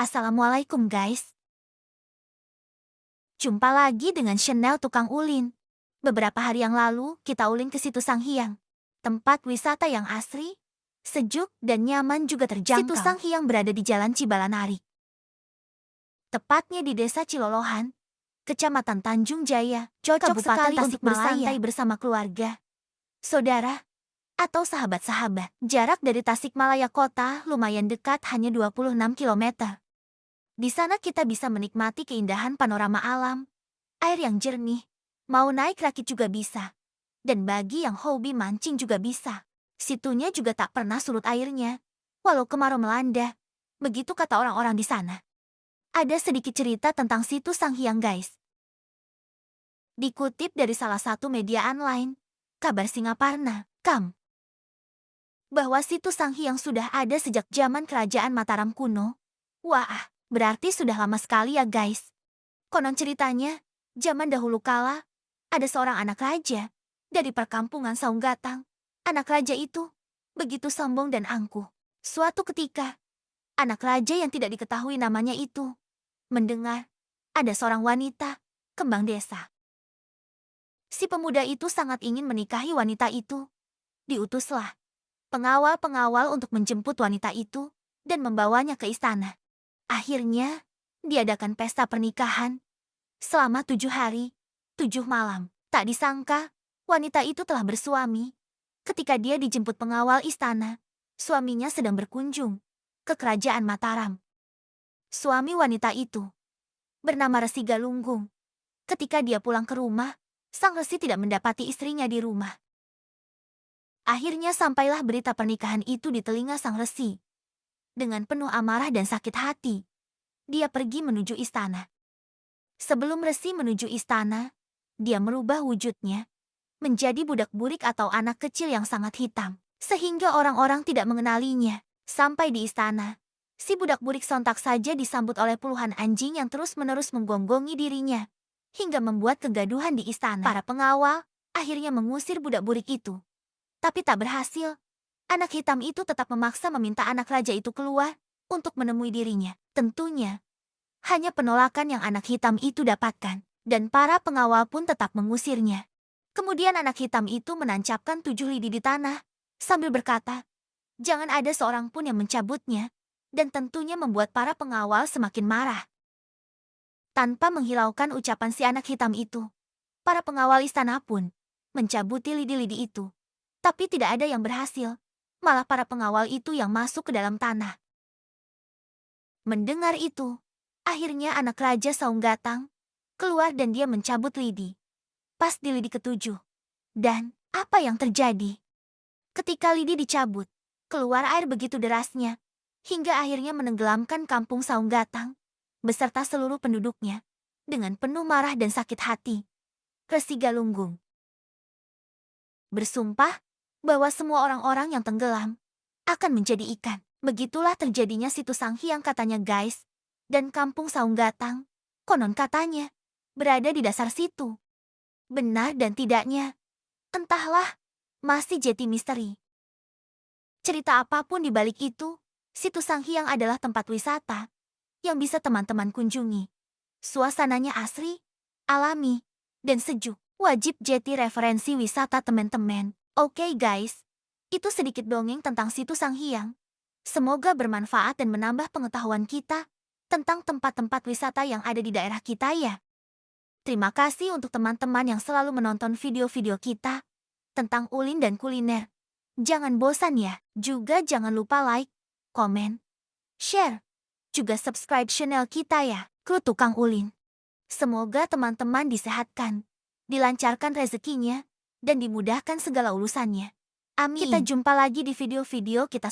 Assalamualaikum guys. Jumpa lagi dengan Chanel Tukang Ulin. Beberapa hari yang lalu, kita ulin ke Situ Sanghyang. Tempat wisata yang asri, sejuk, dan nyaman juga terjangkau. Situ Sanghyang berada di Jalan Cibalanari. Tepatnya di Desa Cilolohan, Kecamatan Tanjung Jaya, cocok sekali untuk bersantai bersama keluarga, saudara, atau sahabat-sahabat. Jarak dari Tasikmalaya kota lumayan dekat, hanya 26 km. Di sana kita bisa menikmati keindahan panorama alam, air yang jernih, mau naik rakit juga bisa. Dan bagi yang hobi mancing juga bisa. Situnya juga tak pernah surut airnya, walau kemarau melanda. Begitu kata orang-orang di sana. Ada sedikit cerita tentang Situ Sanghyang guys. Dikutip dari salah satu media online, Kabar Singaparna.com, bahwa Situ Sanghyang sudah ada sejak zaman Kerajaan Mataram kuno. Wah, berarti sudah lama sekali ya guys. Konon ceritanya, zaman dahulu kala, ada seorang anak raja dari perkampungan Saunggatang. Anak raja itu begitu sombong dan angkuh. Suatu ketika, anak raja yang tidak diketahui namanya itu mendengar ada seorang wanita kembang desa. Si pemuda itu sangat ingin menikahi wanita itu. Diutuslah pengawal-pengawal untuk menjemput wanita itu dan membawanya ke istana. Akhirnya, diadakan pesta pernikahan selama 7 hari, 7 malam. Tak disangka, wanita itu telah bersuami. Ketika dia dijemput pengawal istana, suaminya sedang berkunjung ke kerajaan Mataram. Suami wanita itu bernama Resi Galunggung. Ketika dia pulang ke rumah, sang resi tidak mendapati istrinya di rumah. Akhirnya sampailah berita pernikahan itu di telinga sang resi. Dengan penuh amarah dan sakit hati, dia pergi menuju istana. Sebelum resi menuju istana, dia merubah wujudnya menjadi budak burik atau anak kecil yang sangat hitam, sehingga orang-orang tidak mengenalinya. Sampai di istana, si budak burik sontak saja disambut oleh puluhan anjing yang terus-menerus menggonggongi dirinya, hingga membuat kegaduhan di istana. Para pengawal akhirnya mengusir budak burik itu, tapi tak berhasil. Anak hitam itu tetap memaksa meminta anak raja itu keluar untuk menemui dirinya. Tentunya, hanya penolakan yang anak hitam itu dapatkan, dan para pengawal pun tetap mengusirnya. Kemudian anak hitam itu menancapkan 7 lidi di tanah, sambil berkata, jangan ada seorang pun yang mencabutnya, dan tentunya membuat para pengawal semakin marah. Tanpa menghiraukan ucapan si anak hitam itu, para pengawal istana pun mencabuti lidi-lidi itu. Tapi tidak ada yang berhasil, malah para pengawal itu yang masuk ke dalam tanah. Mendengar itu, akhirnya anak Raja Saunggatang keluar dan dia mencabut lidi. Pas di lidi ke-7. Dan, apa yang terjadi? Ketika lidi dicabut, keluar air begitu derasnya, hingga akhirnya menenggelamkan kampung Saunggatang, beserta seluruh penduduknya. Dengan penuh marah dan sakit hati, Resi Galunggung bersumpah bahwa semua orang-orang yang tenggelam akan menjadi ikan. Begitulah terjadinya Situ Sanghyang katanya guys. Dan kampung Saunggatang, konon katanya, berada di dasar situ. Benar dan tidaknya, entahlah, masih jadi misteri. Cerita apapun di balik itu, Situ Sanghyang adalah tempat wisata yang bisa teman-teman kunjungi. Suasananya asri, alami, dan sejuk. Wajib jadi referensi wisata teman-teman. Oke guys, itu sedikit dongeng tentang Situ Sanghyang. Semoga bermanfaat dan menambah pengetahuan kita tentang tempat-tempat wisata yang ada di daerah kita ya. Terima kasih untuk teman-teman yang selalu menonton video-video kita tentang ulin dan kuliner. Jangan bosan ya. Juga jangan lupa like, komen, share, juga subscribe channel kita ya, Kru Tukang Ulin. Semoga teman-teman disehatkan, dilancarkan rezekinya, dan dimudahkan segala urusannya. Amin. Kita jumpa lagi di video-video kita